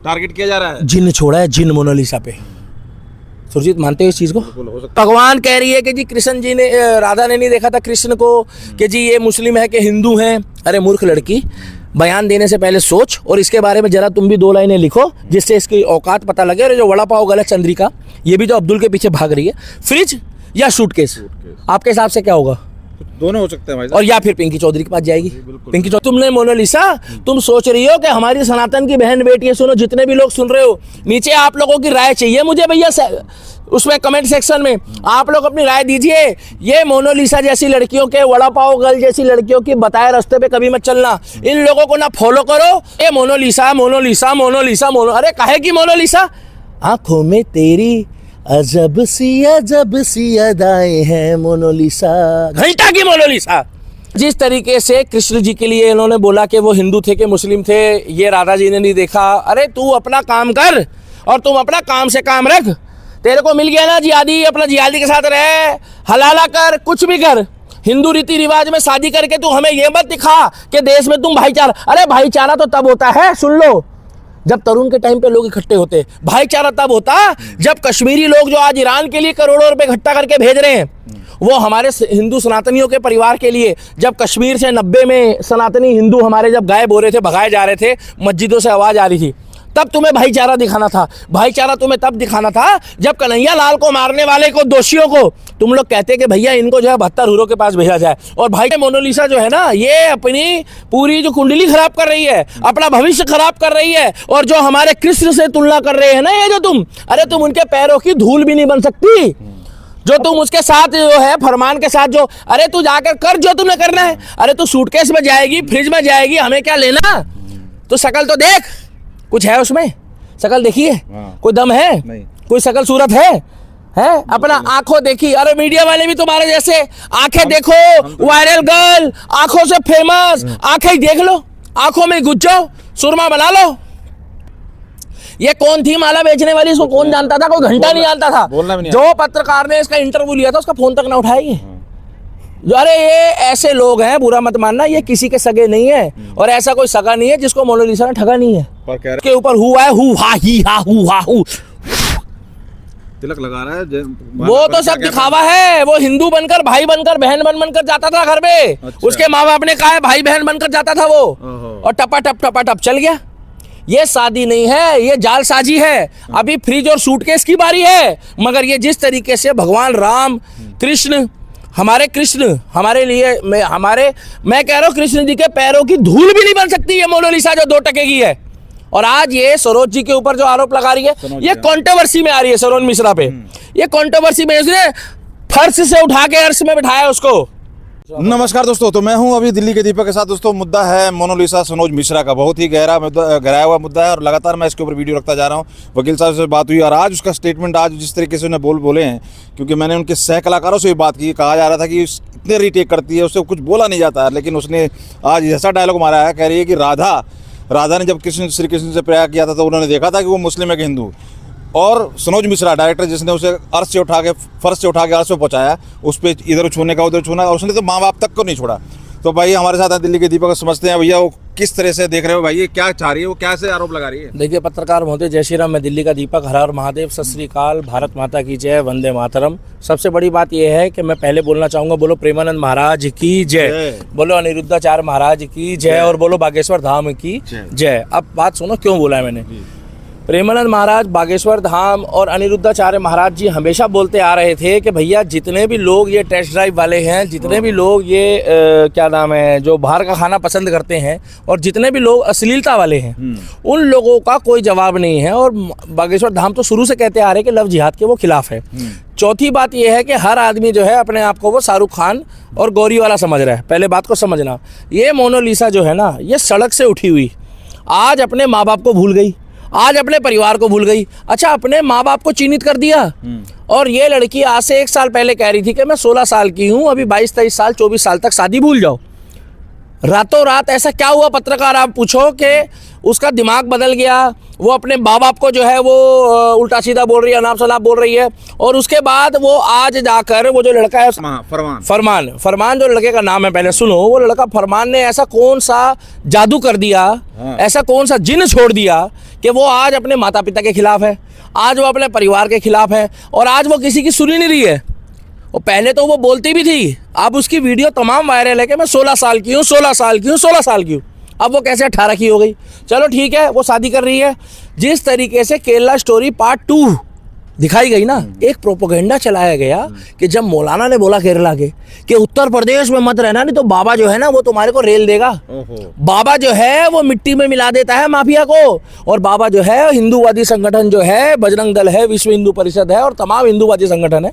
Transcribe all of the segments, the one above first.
Target किया जा रहा है। जिन छोड़ा है, जिन मोनालिसा पे। सुरजीत मानते हो इस चीज को? भगवान कह रही है कि जी कृष्ण जी ने, राधा ने नहीं देखा था कृष्ण को कि जी ये मुस्लिम है कि हिंदू हैं। अरे मूर्ख लड़की, बयान देने से पहले सोच और इसके बारे में जरा तुम भी 2 लाइनें लिखो जिससे इसकी औकात पता लगे। और जो वड़ा पाव गलत चंद्रिका, ये भी जो अब्दुल के पीछे भाग रही है, फ्रिज या सूटकेस, आपके हिसाब से क्या होगा? दोनों हो सकते हैं भाई। और या फिर पिंकी चौधरी के पास जाएगी। पिंकी चौधरी, तुमने मोनालिसा, तुम सोच रही हो कि हमारी सनातन की बहन बेटी है। सुनो, जितने भी लोग सुन रहे हो, नीचे आप लोगों की राय चाहिए मुझे भैया, उसमें कमेंट सेक्शन में आप लोग अपनी राय दीजिए। ये मोनालिसा जैसी लड़कियों के, वड़ा पाव गर्ल जैसी लड़कियों की बताए रास्ते पे कभी मत चलना। इन लोगों को ना फॉलो करो। ये मोनालिसा मोनालिसा मोनालिसा अरे काहे की मोनालिसा? आंखों में तेरी अजब सी अदाएं हैं मोनालिसा, घंटा की मोनालिसा। जिस तरीके से कृष्ण जी के लिए इन्होंने बोला कि वो हिंदू थे कि मुस्लिम थे, ये राधा जी ने नहीं देखा। अरे तू अपना काम कर और तुम अपना काम से काम रख। तेरे को मिल गया ना जिहादी, अपना जिहादी के साथ रह, हलाला कर, कुछ भी कर। हिंदू रीति रिवाज में शादी करके तू हमें ये मत दिखा कि देश में तुम भाईचारा। अरे भाईचारा तो तब होता है, सुन लो, जब तरुण के टाइम पे लोग इकट्ठे होते। भाईचारा तब होता जब कश्मीरी लोग जो आज ईरान के लिए करोड़ों रुपए इकट्ठा करके भेज रहे हैं, वो हमारे हिंदू सनातनियों के परिवार के लिए, जब कश्मीर से 90 में सनातनी हिंदू हमारे जब गायब हो रहे थे, भगाए जा रहे थे, मस्जिदों से आवाज आ रही थी, तब तुम्हें भाईचारा दिखाना था। भाईचारा तुम्हें तब दिखाना था जब कन्हैया लाल को मारने वाले को, दोषियों को, तुम लोग कहते कि भैया इनको जो है 72 हुरों के पास भेजा जाए। और भाई मोनालिसा जो है ना, ये अपनी पूरी जो कुंडली खराब कर रही है, अपना भविष्य खराब कर रही है। और जो हमारे कृष्ण से तुलना कर रहे हैं ना ये जो तुम, अरे तुम उनके पैरों की धूल भी नहीं बन सकती। जो तुम उसके साथ जो है, फरमान के साथ जो, अरे तू जाकर कर जो तुम्हें करना है। अरे तू सूटकेस में जाएगी, फ्रिज में जाएगी, हमें क्या लेना? तो शकल तो देख, कुछ है उसमें? शकल देखिए, कोई दम है? नहीं। कोई शकल सूरत है? अपना आंखों देखी। अरे मीडिया वाले भी तुम्हारे जैसे, आंखें देखो, वायरल गर्ल, आंखों से फेमस, आंखें देख लो, आंखों में घुस जाओ, सुरमा बना लो। ये कौन थी माला बेचने वाली? इसको कौन जानता था? कोई घंटा नहीं जानता था। जो पत्रकार ने इसका इंटरव्यू लिया था उसका फोन तक ना उठाएगी। अरे ये ऐसे लोग हैं, बुरा मत मानना, ये किसी के सगे नहीं है। और ऐसा कोई सगा नहीं है जिसको मोनालिसा ने ठगा नहीं है। के ऊपर हुआ है हु हा ही हा हु हा हु, तिलक लगा रहा है। वो तो सब दिखावा है। वो हिंदू बनकर, भाई बनकर, बहन बनकर जाता था घर में। अच्छा। उसके माँ बाप ने कहा है भाई बहन बनकर जाता था वो, और टपा टप चल गया। ये शादी नहीं है, ये जालसाजी है। अभी फ्रिज और सूटकेस की बारी है। मगर ये जिस तरीके से भगवान राम, कृष्ण, हमारे कृष्ण, हमारे लिए, मैं कह रहा हूँ कृष्ण जी के पैरों की धूल भी नहीं बन सकती ये मोनालिसा जो 2 टके की है। और आज ये सरोज जी के ऊपर जो आरोप लगा रही है, ये कंट्रोवर्सी में आ रही है। सरोज मिश्रा पे ये कंट्रोवर्सी में, उसने फर्श से उठा के अर्श में बिठाया उसको। नमस्कार दोस्तों, तो मैं हूं अभी दिल्ली के दीपक के साथ। दोस्तों मुद्दा है मोनालिसा सनोज मिश्रा का, बहुत ही गहराया हुआ मुद्दा है और लगातार मैं इसके ऊपर वीडियो रखता जा रहा हूं। वकील साहब से बात हुई और आज उसका स्टेटमेंट, आज जिस तरीके से उन्हें बोले हैं, क्योंकि मैंने उनके सह कलाकारों से भी बात की, कहा जा रहा था कि इतने रीटेक करती है, उससे कुछ बोला नहीं जाता है, लेकिन उसने आज ऐसा डायलॉग मारा है। कह रही है कि राधा ने जब श्री कृष्ण से प्यार किया था तो उन्होंने देखा था कि वो मुस्लिम है कि हिंदू। और सनोज मिश्रा डायरेक्टर, जिसने उसे अर्श से उठा के, फर्श से उठा के अर्श पे पहुंचाया, उस पर इधर छूने का उधर छूना, और उसने तो माँ बाप तक को नहीं छोड़ा। तो भाई हमारे साथ दिल्ली के दीपक समझते हैं भैया, वो किस तरह से देख रहे हो भाई, ये क्या चाह रही है, वो क्या से आरोप लगा रही है? देखिए पत्रकार महोदय, जय श्री राम, मैं दिल्ली का दीपक। हर हर महादेव, सत श्री अकाल, भारत माता की जय, वंदे मातरम। सबसे बड़ी बात यह है कि मैं पहले बोलना चाहूँगा, बोलो प्रेमानंद महाराज की जय, बोलो अनिरुद्धाचार्य महाराज की जय, और बोलो बागेश्वर धाम की जय। अब बात सुनो क्यों बोला है मैंने। प्रेमानंद महाराज, बागेश्वर धाम और अनिरुद्धाचार्य महाराज जी हमेशा बोलते आ रहे थे कि भैया जितने भी लोग ये टेस्ट ड्राइव वाले हैं, जितने भी लोग ये क्या नाम है, जो बाहर का खाना पसंद करते हैं, और जितने भी लोग अश्लीलता वाले हैं, उन लोगों का कोई जवाब नहीं है। और बागेश्वर धाम तो शुरू से कहते आ रहे कि लव जिहाद के वो खिलाफ है। चौथी बात यह है कि हर आदमी जो है अपने आप को वो शाहरुख खान और गौरी वाला समझ रहा है। पहले बात को समझना, ये मोनालिसा जो है ना, ये सड़क से उठी हुई, आज अपने माँ बाप को भूल गई, आज अपने परिवार को भूल गई। अच्छा, अपने माँ बाप को चिन्हित कर दिया। और ये लड़की आज से 1 साल पहले कह रही थी कि मैं 16 साल की हूँ, अभी 22-23 साल 24 साल तक शादी भूल जाओ। रातों रात ऐसा क्या हुआ पत्रकार, आप पूछो कि उसका दिमाग बदल गया। वो अपने माँ बाप को जो है वो उल्टा सीधा बोल रही है, अनाप शनाप बोल रही है। और उसके बाद वो आज जाकर वो जो लड़का है फरमान जो लड़के का नाम है, पहले सुनो, वो लड़का फरमान ने ऐसा कौन सा जादू कर दिया, ऐसा कौन सा जिन छोड़ दिया कि वो आज अपने माता पिता के खिलाफ है, आज वो अपने परिवार के खिलाफ है, और आज वो किसी की सुनी नहीं रही है। और पहले तो वो बोलती भी थी, अब उसकी वीडियो तमाम वायरल है कि मैं 16 साल की हूँ, 16 साल की हूँ, 16 साल की हूँ। अब वो कैसे 18 की हो गई? चलो ठीक है, वो शादी कर रही है। जिस तरीके से केरला स्टोरी पार्ट 2 दिखाई गई ना, एक प्रोपोगेंडा चलाया गया कि जब मौलाना ने बोला केरला के कि उत्तर प्रदेश में मत रहना, नहीं तो बाबा जो है ना वो तुम्हारे को रेल देगा। बाबा जो है वो मिट्टी में मिला देता है माफिया को, और बाबा जो है हिंदूवादी संगठन जो है, बजरंग दल है, विश्व हिंदू परिषद है और तमाम हिंदूवादी संगठन है,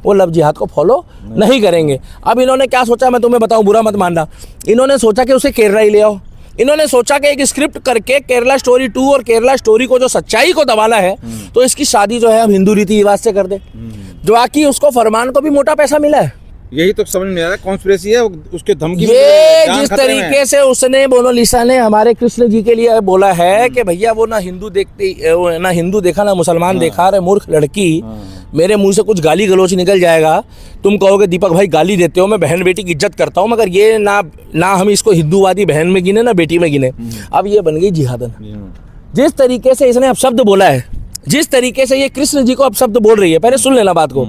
वो लव जिहाद को फॉलो नहीं करेंगे। अब इन्होंने क्या सोचा, मैं तुम्हें बताऊं, बुरा मत मानना। इन्होंने सोचा कि उसे केरला ही ले आओ। इन्होंने सोचा कि एक स्क्रिप्ट करके केरला स्टोरी 2 और केरला स्टोरी को जो सच्चाई को दबाना है, तो इसकी शादी जो है हम हिंदू रीति रिवाज से कर दे। जो आकि उसको फरमान को भी मोटा पैसा मिला है। यही तो समझ में नहीं आ रहा, कॉन्स्पिरेसी है, उसके धमकी ये जिस तरीके से उसने मोनालिसा ने हमारे कृष्ण जी के लिए बोला है कि भैया वो ना हिंदू देखा ना मुसलमान देखा, रे मूर्ख लड़की, मेरे मुंह से कुछ गाली गलौच निकल जाएगा, तुम कहोगे दीपक भाई गाली देते हो, मैं बहन बेटी की इज्जत करता हूँ, मगर ये ना हम इसको हिंदूवादी बहन में गिने ना बेटी में गिने। अब ये बन गई जिहादन। जिस तरीके से इसने अपशब्द बोला है, जिस तरीके से ये कृष्ण जी को अपशब्द बोल रही है, पहले सुन लेना बात को।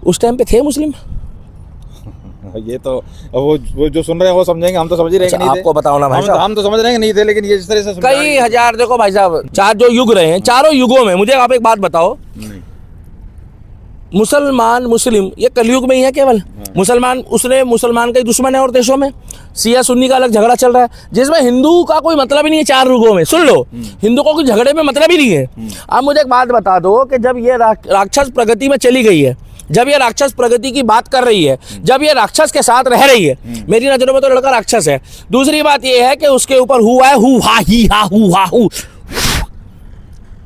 उस टाइम पे थे मुस्लिम? ये तो वो जो सुन रहे हैं वो समझेंगे, हम तो समझ ही रहे हैं कि नहीं थे। आपको बताओ ना भाई साहब, हम तो समझ रहे हैं कि नहीं थे, लेकिन ये जिस तरह से कई हजार, देखो भाई साहब, 4 जो युग रहे हैं, चारों युगों में मुझे आप एक बात बताओ, मुसलमान मुस्लिम ये कलयुग में ही है केवल। मुसलमान मुसलमान का ही दुश्मन है, और देशों में सिया सुन्नी का अलग झगड़ा चल रहा है, जिसमें हिंदू का कोई मतलब ही नहीं है। 4 युगों में सुन लो, हिंदू को कोई झगड़े में मतलब ही नहीं है। अब मुझे एक बात बता दो कि जब ये राक्षस प्रगति में चली गई है, जब ये राक्षस प्रगति की बात कर रही है, जब ये राक्षस के साथ रह रही है, मेरी नजरों में तो लड़का राक्षस है। दूसरी बात ये है कि उसके ऊपर हुआ है हु हा ही हा हु हा हु,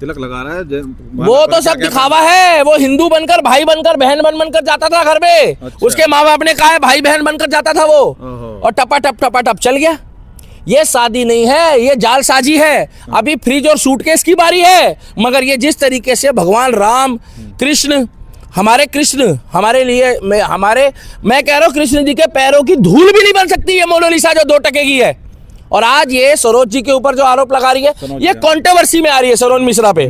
तिलक लगा रहा है, वो तो सब दिखावा है। वो हिंदू बनकर, भाई बनकर, बहन बनकर जाता था घर में। अच्छा। उसके माँ बाप ने कहा है भाई बहन बनकर जाता था वो, और टपा टप चल गया। ये शादी नहीं है, ये जालसाजी है। अभी फ्रिज और सूटकेस की बारी है। मगर ये जिस तरीके से भगवान राम, कृष्ण, हमारे लिए मैं कह रहा हूँ कृष्ण जी के पैरों की धूल भी नहीं बन सकती ये मोनालिसा जो 2 टके की है। और आज ये सरोज जी के ऊपर जो आरोप लगा रही है, ये कंट्रोवर्सी में आ रही है। सरोज मिश्रा पे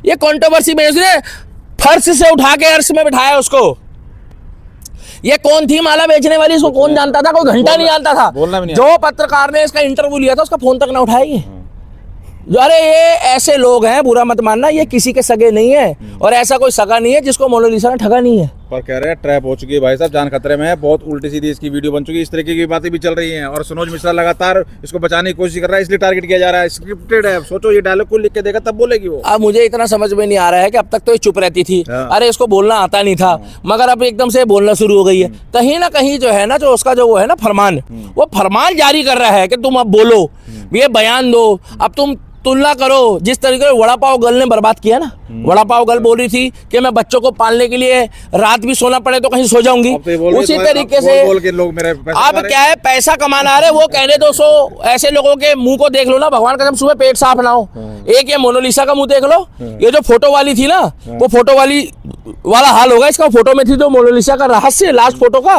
ये कंट्रोवर्सी में, उसने फर्श से उठा के अर्श में बिठाया उसको। ये कौन थी माला बेचने वाली, इसको कौन जानता था? कोई घंटा नहीं जानता था। जो पत्रकार ने इसका इंटरव्यू लिया था उसका फोन तक ना उठाएगी। अरे ये ऐसे लोग हैं, बुरा मत मानना, ये किसी के सगे नहीं है, और ऐसा कोई सगा नहीं है जिसको मोनालिसा ने ठगा नहीं है। पर कह रहे हैं ट्रैप हो चुकी है भाई साहब, जान खतरे में है, बहुत उल्टी सीधी इसकी वीडियो बन चुकी है, इस तरीके की बातें भी चल रही हैं, और सनोज मिश्रा लगातार इसको बचाने की कोशिश कर रहा है, इसलिए टारगेट किया जा रहा है। स्क्रिप्टेड है। सोचो ये डायलॉग को लिख के देगा तब बोलेगी वो। अब मुझे इतना समझ में नहीं आ रहा है कि अब तक तो ये चुप रहती थी, अरे इसको बोलना आता नहीं था, मगर अब एकदम से बोलना शुरू हो गई है। कहीं ना कहीं जो है ना, जो उसका जो वो है ना फरमान, वो फरमान जारी कर रहा है कि तुम अब बोलो, ये बयान दो। अब तुम तुलना करो जिस तरीके से वड़ा पाव गर्ल ने बर्बाद किया ना। वड़ा पाव गर्ल बोल रही थी कि मैं बच्चों को पालने के लिए रात भी सोना पड़े तो कहीं सो जाऊंगी, उसी तरीके से अब क्या है, पैसा कमाना आ रहे वो कहने दो। सो ऐसे लोगों के मुंह को देख लो ना, भगवान कसम सुबह पेट साफ ना हो। एक ये मोनालिसा का मुंह देख लो, ये जो फोटो वाली थी ना, वो फोटो वाला हाल होगा इसका। फोटो में थी जो मोनालिसा का रहस्य, लास्ट फोटो का,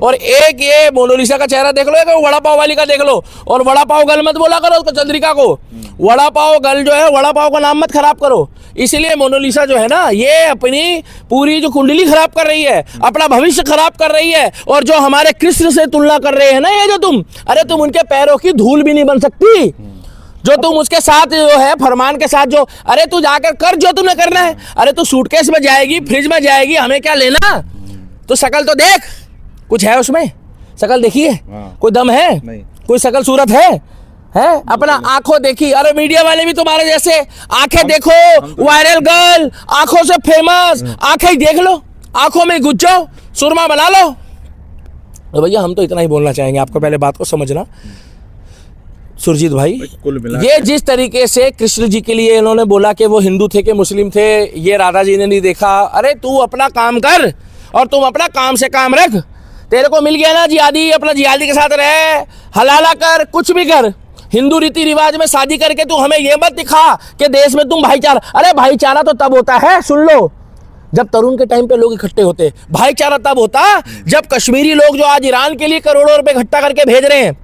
और एक ये मोनालिसा का चेहरा देख लो, एक वड़ा पाव वाली का देख लो। और वड़ा पाव गर्ल मत बोला करो उसको, चंद्रिका को। वड़ा पाव गर्ल जो है, वड़ा पाव का नाम मत खराब करो। इसलिए मोनालिसा जो है ना, ये अपनी पूरी जो कुंडली खराब कर रही है, अपना भविष्य खराब कर रही है। और जो हमारे कृष्ण से तुलना कर रहे हैं ना, ये जो तुम, अरे तुम उनके पैरों की धूल भी नहीं बन सकती। जो तुम उसके साथ जो है फरमान के साथ जो, अरे तू जाकर कर जो तुम्हें करना है। अरे तू सूटकेस में जाएगी, फ्रिज में जाएगी, हमें क्या लेना? तो शकल तो देख, कुछ है उसमें? शकल देखिए, कोई दम है? कोई शकल सूरत है? अपना आंखों देखी। अरे मीडिया वाले भी तुम्हारे जैसे, आंखें देखो, वायरल गर्ल, आंखों से फेमस, आंखें देख लो, आंखों में घुस जाओ, सुरमा बना लो। तो भैया हम तो इतना ही बोलना चाहेंगे, आपको पहले बात को समझना सुरजीत भाई। ये जिस तरीके से कृष्ण जी के लिए इन्होंने बोला कि वो हिंदू थे कि मुस्लिम थे, ये राधा जी ने नहीं देखा। अरे तू अपना काम कर, और तुम अपना काम से काम रख। तेरे को मिल गया ना जिहादी, अपना जिहादी के साथ रह, हलाला कर, कुछ भी कर। हिंदू रीति रिवाज में शादी करके तू हमें ये मत दिखा कि देश में तुम भाईचारा। अरे भाईचारा तो तब होता है, सुन लो, जब तरुण के टाइम पे लोग इकट्ठे होते। भाईचारा तब होता जब कश्मीरी लोग जो आज ईरान के लिए करोड़ों रुपए इकट्ठा करके भेज रहे हैं,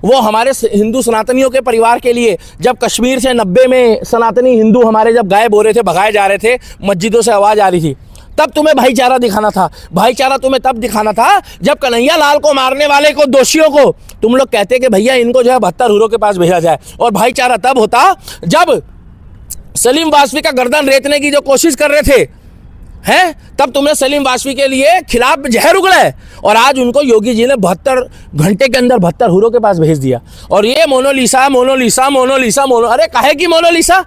वो हमारे हिंदू सनातनियों के परिवार के लिए, जब कश्मीर से 90 में सनातनी हिंदू हमारे जब गायब हो रहे थे, भगाए जा रहे थे, मस्जिदों से आवाज आ रही थी, तब तुम्हें भाईचारा दिखाना था। भाईचारा तुम्हें तब दिखाना था जब कन्हैया लाल को मारने वाले को, दोषियों को, तुम लोग कहते कि भैया इनको जो है 72 हुरों के पास भेजा जाए। और भाईचारा तब होता जब सलीम वासवी का गर्दन रेतने की जो कोशिश कर रहे थे, हैं, तब तुमने सलीम वासवी के लिए खिलाफ जहर उगले, और आज उनको योगी जी ने 72 घंटे के अंदर 72 हुरों के पास भेज दिया। और ये मोनालिसा मोनालिसा मोनालिसा अरे काहे की मोनालिसा?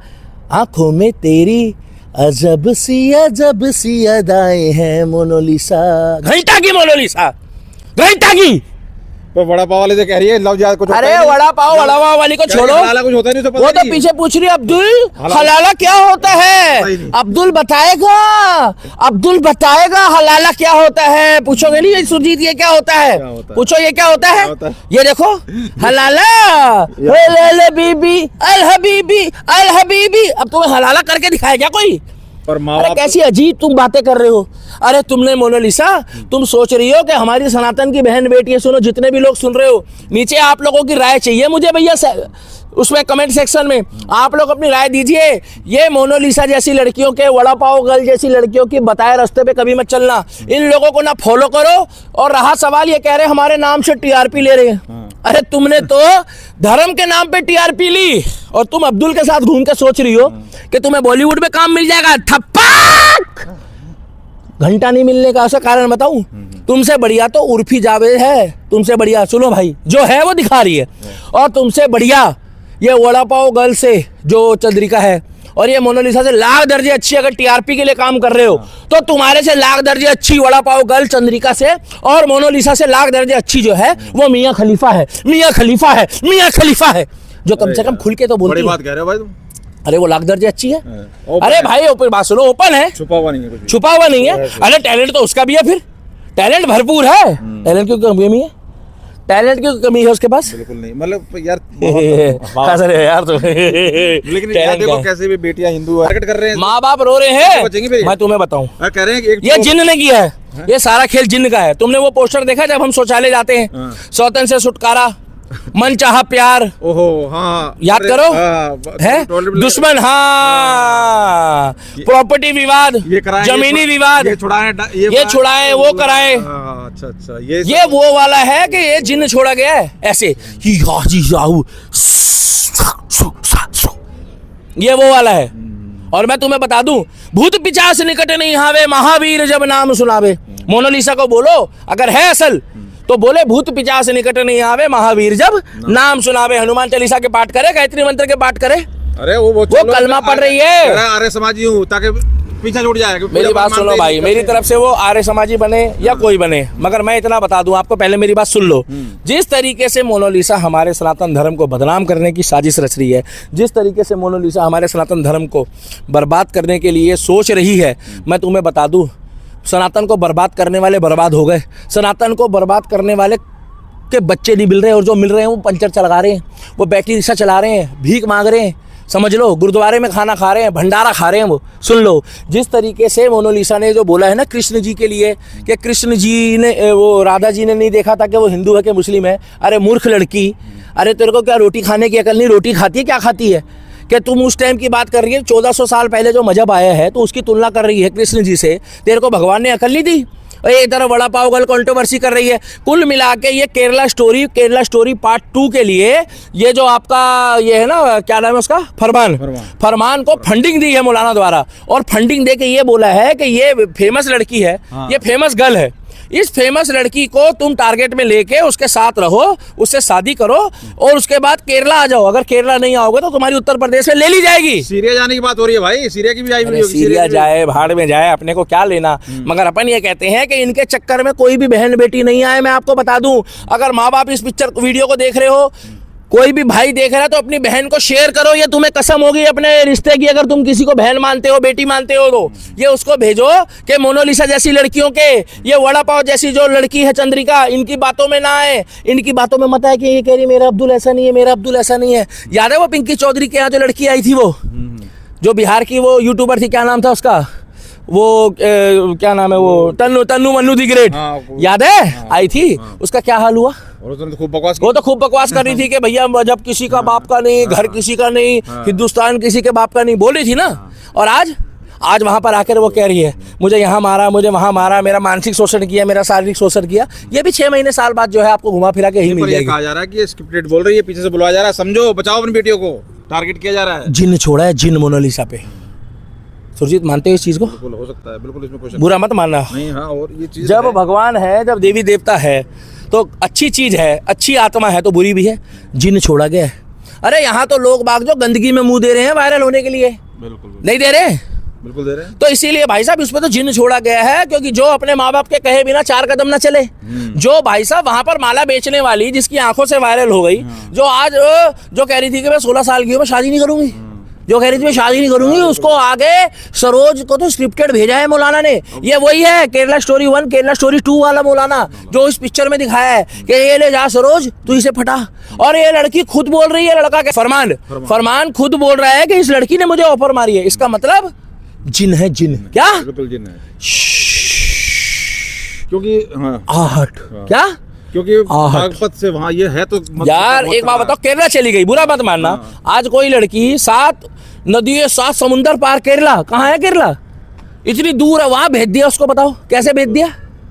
आंखों में तेरी अजब सी अदाएं हैं मोनालिसा। घंटा की मोनालिसा, घंटा की। तो वड़ा पाव वाले से कह रही है लव जिहाद कुछ। अरे वड़ा पाव वाली को छोड़ो, कुछ होता नहीं, तो वो तो पीछे पूछ रही है अब्दुल हलाला क्या होता है। अब्दुल बताएगा हलाला क्या होता है। पूछोगे नहीं सुरजीत ये क्या होता है? पूछो ये क्या होता है? ये देखो हलाला बीबी अल हबीबी। अब तुम्हें हलाला करके दिखाया क्या कोई? अरे कैसी अजीब तुम बातें कर रहे हो। अरे तुमने मोनालिसा, तुम सोच रही हो कि हमारी सनातन की बहन बेटी है। सुनो, जितने भी लोग सुन रहे हो, नीचे आप लोगों की राय चाहिए मुझे भैया, उसमें कमेंट सेक्शन में आप लोग अपनी राय दीजिए। ये मोनालिसा जैसी लड़कियों के, वड़ा पाव गर्ल जैसी लड़कियों की बताए रास्ते पे कभी मत चलना। इन लोगों को ना फॉलो करो। और रहा सवाल, ये कह रहे हमारे नाम से टीआरपी ले रहे हैं। अरे तुमने तो धर्म के नाम पे टीआरपी ली, और तुम अब्दुल के साथ घूम के सोच रही हो कि तुम्हें बॉलीवुड में काम मिल जाएगा। थप्पड़ घंटा नहीं मिलने का ऐसा कारण बताऊं? तुमसे बढ़िया तो उर्फी जावेद है, तुमसे बढ़िया, सुनो भाई, जो है वो दिखा रही है। और तुमसे बढ़िया ये वड़ा पाव गर्ल से जो चंद्रिका है, और ये मोनालिसा से लाख दर्जे अच्छी, अगर टीआरपी के लिए काम कर रहे हो तो तुम्हारे से लाख दर्जे अच्छी वड़ा पाव गर्ल चंद्रिका से, और मोनालिसा से लाख दर्जे अच्छी जो है वो मियां खलीफा है, जो कम से कम खुल के तो बोलती है। बड़ी बात कह रहे हो भाई तुम। अरे वो लाख दर्जे अच्छी है। अरे भाई ओपन बात सुनो, ओपन है, छुपा हुआ नहीं है। अरे टैलेंट तो उसका भी है, फिर टैलेंट भरपूर है। टैलेंट की कमी है? टैलेंट की कमी है उसके पास? बिल्कुल नहीं, मतलब यार यार तो लेकिन यार देखो कैसे भी बेटियां हिंदू मार्केट कर रहे हैं, माँ बाप रो रहे हैं। मैं तुम्हें बताऊं, कह रहे हैं ये जिन्न ने किया है, ये सारा खेल जिन्न का है। तुमने वो पोस्टर देखा जब हम शौचालय जाते हैं, सौतन से छुटकारा, मन चाहा प्यार, ओहो हाँ, याद करो, है दुश्मन, हाँ, प्रॉपर्टी विवाद, जमीनी विवाद, ये छुड़ाए वो कराए। अच्छा, ये वो वाला है कि ये जिन्न छोड़ा गया है ऐसे, ये वो वाला है। और मैं तुम्हें बता दूं, भूत पिचास निकट नहीं हावे, महावीर जब नाम सुनावे। मोनालिसा को बोलो अगर है असल तो बोले भूत पिचास निकट नहीं आवे, महावीर जब नाम सुनावे। हनुमान चालीसा के पाठ करे, गायत्री मंत्र के पाठ करे। अरे वो कलमा पढ़ रही है। आर्य समाजी हूँ ताकि पीछा छूट जाए। मेरी बात सुनो भाई, मेरी तरफ से वो आर्य समाजी बने या कोई बने, मगर मैं इतना बता दूं आपको, पहले मेरी बात सुन लो। जिस तरीके से मोनालिसा हमारे सनातन धर्म को बदनाम करने की साजिश रच रही है, जिस तरीके से मोनालिसा हमारे सनातन धर्म को बर्बाद करने के लिए सोच रही है, मैं तुम्हें बता दूं, सनातन को बर्बाद करने वाले बर्बाद हो गए। सनातन को बर्बाद करने वाले के बच्चे नहीं मिल रहे, और जो मिल रहे हैं वो पंचर चला रहे हैं, वो बैटरी रिक्शा चला रहे हैं, भीख मांग रहे हैं, समझ लो, गुरुद्वारे में खाना खा रहे हैं, भंडारा खा रहे हैं। वो सुन लो, जिस तरीके से मोनालिसा ने जो बोला है ना कृष्ण जी के लिए, कि कृष्ण जी ने, वो राधा जी ने नहीं देखा था कि वो हिंदू है कि मुस्लिम है। अरे मूर्ख लड़की, अरे तेरे को क्या रोटी खाने की अकल नहीं? रोटी खाती है, क्या खाती है? कि तुम उस टाइम की बात कर रही है, 1400 साल पहले जो मजहब आया है, तो उसकी तुलना कर रही है कृष्ण जी से। तेरे को भगवान ने अकल नहीं दी? एक तरह वड़ा पाव गर्ल कंट्रोवर्सी कर रही है। कुल मिला के ये केरला स्टोरी पार्ट 2 के लिए, ये जो आपका ये है ना, क्या नाम है उसका, फरमान को फंडिंग दी है मौलाना द्वारा, और फंडिंग दे के ये बोला है कि ये फेमस लड़की है, ये फेमस गर्ल है, इस फेमस लड़की को तुम टारगेट में लेके उसके साथ रहो, उससे शादी करो, और उसके बाद केरला आ जाओ। अगर केरला नहीं आओगे तो तुम्हारी उत्तर प्रदेश में ले ली जाएगी। सीरिया जाने की बात हो रही है भाई, सीरिया की भी आई हुई। सीरिया जाए, भाड़ में जाए, अपने को क्या लेना। मगर अपन ये कहते हैं कि इनके चक्कर में कोई भी बहन बेटी नहीं आए। मैं आपको बता दूं, अगर माँ बाप इस वीडियो को देख रहे हो, कोई भी भाई देख रहा है, तो अपनी बहन को शेयर करो। ये तुम्हें कसम होगी अपने रिश्ते की, अगर तुम किसी को बहन मानते हो, बेटी मानते हो, तो ये उसको भेजो कि मोनालिसा जैसी लड़कियों के, ये वड़ा पाव जैसी जो लड़की है चंद्रिका, इनकी बातों में ना आए, इनकी बातों में मत आए कि ये कह रही मेरा अब्दुल ऐसा नहीं है, मेरा अब्दुल ऐसा नहीं है। याद है वो पिंकी चौधरी के यहाँ जो लड़की आई थी, वो जो बिहार की वो यूट्यूबर थी, क्या नाम था उसका, वो क्या नाम है वो तन्नू मन्नू दी ग्रेट, हाँ, वो- याद है आई थी, उसका क्या हाल हुआ? और उसने तो खूब बकवास वो तो खूब बकवास कर रही थी कि भैया मजहब किसी का बाप का नहीं, घर किसी का नहीं, हिंदुस्तान किसी के बाप का नहीं, बोल रही थी ना। और आज वहां पर आकर वो कह रही है मुझे यहाँ मारा, मुझे वहां मारा, मेरा मानसिक शोषण किया, मेरा शारीरिक शोषण किया। ये भी 6 महीने साल बाद जो है आपको घुमा फिरा के ही मिल पर ये जाएगी। कहा जा रहा है कि ये स्क्रिप्टेड बोल रही है, पीछे से बुलवाया जा रहा है, समझो, बचाओ अपनी बेटियों को, टारगेट किया जा रहा है। जिन छोड़ा है, जिन मोनालिसा पे। सुरजीत मानते हो इस चीज को? बिल्कुल हो सकता है, बिल्कुल इसमें क्वेश्चन बुरा मत मानना। नहीं। हाँ, और ये चीज जब है। भगवान है, जब देवी देवता है तो अच्छी चीज है, अच्छी आत्मा है तो बुरी भी है। जिन छोड़ा गया है। अरे यहाँ तो लोग बाग जो गंदगी में मुंह दे रहे हैं वायरल होने के लिए, बिल्कुल नहीं दे रहे? बिल्कुल दे रहे हैं। तो इसीलिए भाई साहब इस पे तो जिन छोड़ा गया है, क्योंकि जो अपने माँ बाप के कहे बिना 4 कदम ना चले। जो भाई साहब वहां पर माला बेचने वाली, जिसकी आंखों से वायरल हो गई, जो आज जो कह रही थी कि मैं 16 साल की हूँ, मैं शादी नहीं करूंगी, जो कह रही थी मैं शादी नहीं करूंगी, उसको आगे सरोज को तो स्क्रिप्टेड भेजा है मौलाना ने। ये वही है केरला स्टोरी 1 केरला स्टोरी 2 वाला मौलाना, जो इस पिक्चर में दिखाया है कि ये ले जा सरोज, तू इसे फटा। और ये लड़की खुद बोल रही है, लड़का के फरमान खुद बोल रहा है कि इस लड़की ने मुझे ऑफर मारी है। इसका मतलब जिन है, जिन। क्या? बिल्कुल जिन है, क्योंकि हाँ, आहट। क्या? क्योंकि बागपत से वहाँ ये है तो यार एक बात बताओ, केरला चली गई, बुरा मत मानना। आज कोई लड़की 7 नदियों 7 समुंदर पार, केरला कहाँ है? केरला इतनी दूर है, वहां भेज दिया उसको। बताओ कैसे भेज दिया?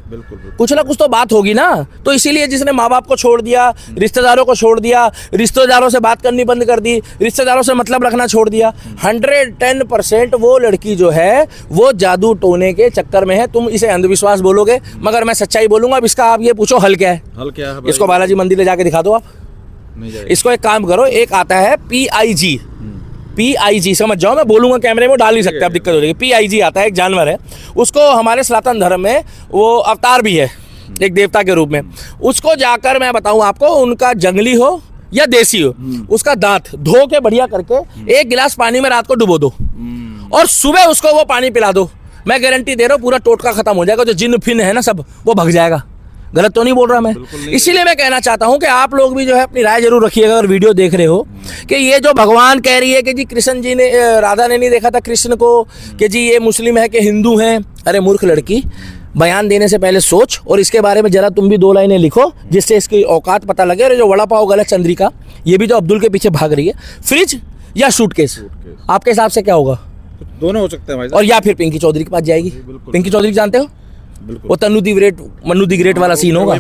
बिल्कुल कुछ ना कुछ तो बात होगी ना। तो इसीलिए जिसने माँ बाप को छोड़ दिया, रिश्तेदारों को छोड़ दिया, रिश्तेदारों से बात करनी बंद कर दी, रिश्तेदारों से मतलब रखना छोड़ दिया, 110% वो लड़की जो है वो जादू टोने के चक्कर में है। तुम इसे अंधविश्वास बोलोगे, मगर मैं सच्चाई बोलूंगा। अब इसका आप ये पूछो हल क्या है? हल क्या है? इसको बालाजी मंदिर ले जाके दिखा दो आप। नहीं जाएगा। इसको एक काम करो, एक आता है PIG, समझ जाओ, मैं बोलूंगा कैमरे में, डाल नहीं सकते आप, दिक्कत हो जाएगी। PIG आता है, एक जानवर है, उसको हमारे सनातन धर्म में वो अवतार भी है एक देवता के रूप में। उसको जाकर मैं बताऊं आपको, उनका जंगली हो या देसी हो, उसका दांत धो के बढ़िया करके 1 गिलास पानी में रात को डुबो दो और सुबह उसको वो पानी पिला दो। मैं गारंटी दे रहा हूं पूरा टोटका खत्म हो जाएगा। जो जिन फिन है ना सब, वो भग जाएगा। गलत तो नहीं बोल रहा मैं? इसीलिए मैं कहना चाहता हूं कि आप लोग भी जो है अपनी राय जरूर रखिएगा अगर वीडियो देख रहे हो, कि ये जो भगवान कह रही है कि जी कृष्ण जी ने, राधा ने नहीं देखा था कृष्ण को, कि जी ये मुस्लिम है कि हिंदू हैं। अरे मूर्ख लड़की, बयान देने से पहले सोच और इसके बारे में जरा तुम भी 2 लाइनें लिखो, जिससे इसकी औकात पता लगे। और जो वड़ा पाव गलत चंद्रिका, ये भी तो अब्दुल के पीछे भाग रही है। फ्रिज या सूटकेस, आपके हिसाब से क्या होगा? दोनों हो सकते हैं भाई साहब। और या फिर पिंकी चौधरी के पास जाएगी। पिंकी चौधरी जानते हो, वो Tannu the great, Mannu the great वाला सीन होगा।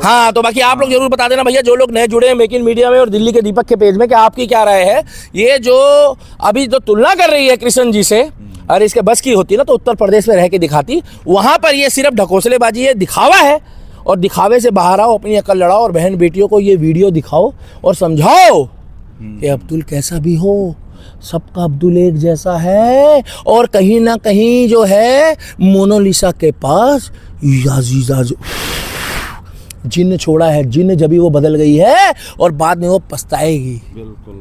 हाँ, तो बाकी आप लोग जरूर बता देना भैया, जो लोग नए जुड़े हैं मेक इन मीडिया में और दिल्ली के दीपक के पेज में, कि आपकी क्या राय है। ये जो अभी जो तुलना कर रही है कृष्ण जी से, अरे इसके बस की होती ना तो उत्तर प्रदेश में रह के दिखाती। वहां पर ये सिर्फ ढकोसलेबाजी है, दिखावा है। और दिखावे से बाहर आओ, अपनी अकल लड़ाओ और बहन बेटियों को ये वीडियो दिखाओ और समझाओ कि अब्दुल कैसा भी हो, सबका अब्दुल एक जैसा है। और कहीं ना कहीं जो है मोनालिसा के पास याजीजा जिन छोड़ा है, जिन जब वो बदल गई है और बाद में वो पछताएगी। बिल्कुल।